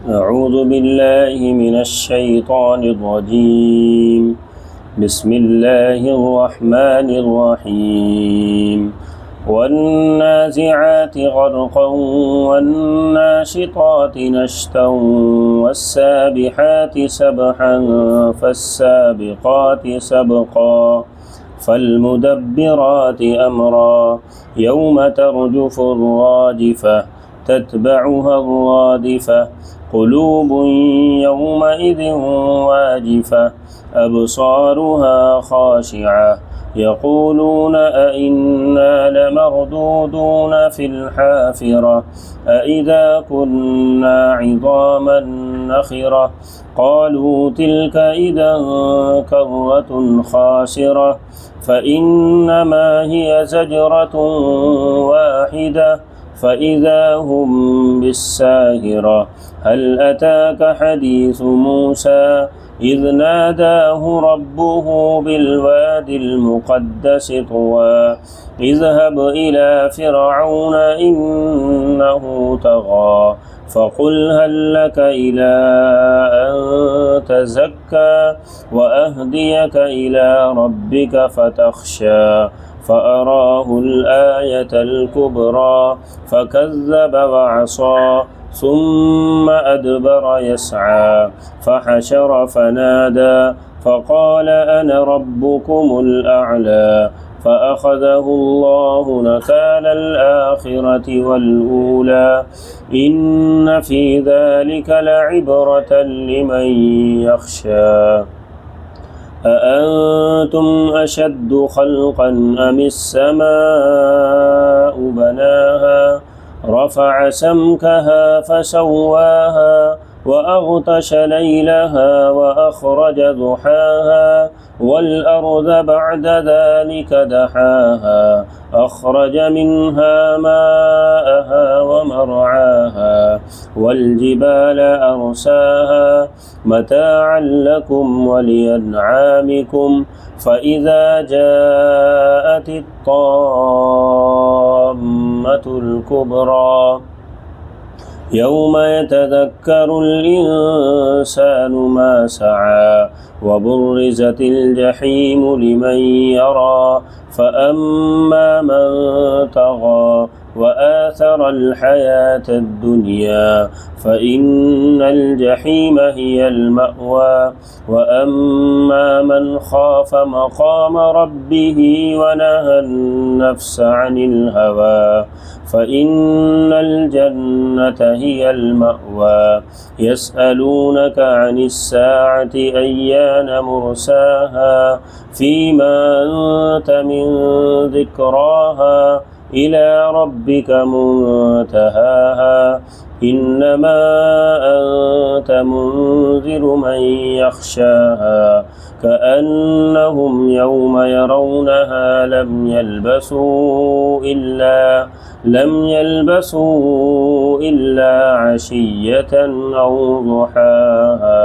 أعوذ بالله من الشيطان الرجيم. بسم الله الرحمن الرحيم. والنازعات غرقا والناشطات نشطا والسابحات سبحا فالسابقات سبقا فالمدبرات أمرا يوم ترجف الراجفة تتبعها الرادفة قلوب يومئذ واجفة أبصارها خاشعة يقولون أئنا لمردودون في الحافرة أئذا كنا عظاما نخرة قالوا تلك إذا كرة خاسرة فإنما هي زجرة واحدة فإذا هم بالساهرة هل أتاك حديث موسى إذ ناداه ربه بالوادي المقدس طوى اذهب إلى فرعون إنه طغى فقل هل لك إلى أن تزكى وأهديك إلى ربك فتخشى فأراه الآية الكبرى فكذب وعصى ثم أدبر يسعى فحشر فنادى فقال أنا ربكم الأعلى فأخذه الله نكال الآخرة والأولى إن في ذلك لعبرة لمن يخشى أأنتم أشد خلقا أم السماء بناها رفع سمكها فسواها وأغطش ليلها وأخرج ضحاها والأرض بعد ذلك دحاها أخرج منها ماءها ومرعاها والجبال أرساها متاعا لكم ولأنعامكم فإذا جاءت الطامة الكبرى يوم يتذكر الإنسان ما سعى وبرزت الجحيم لمن يرى فأما من طغى وآثر الحياة الدنيا فإن الجحيم هي المأوى وأما من خاف مقام ربه ونهى النفس عن الهوى فإن الجنة هي المأوى يسألونك عن الساعة أيان مرساها فيما أنت من ذكراها إلى ربك منتهاها إنما أنت منذر من يخشاها كأنهم يوم يرونها لم يلبسوا إلا عشية أو ضحاها.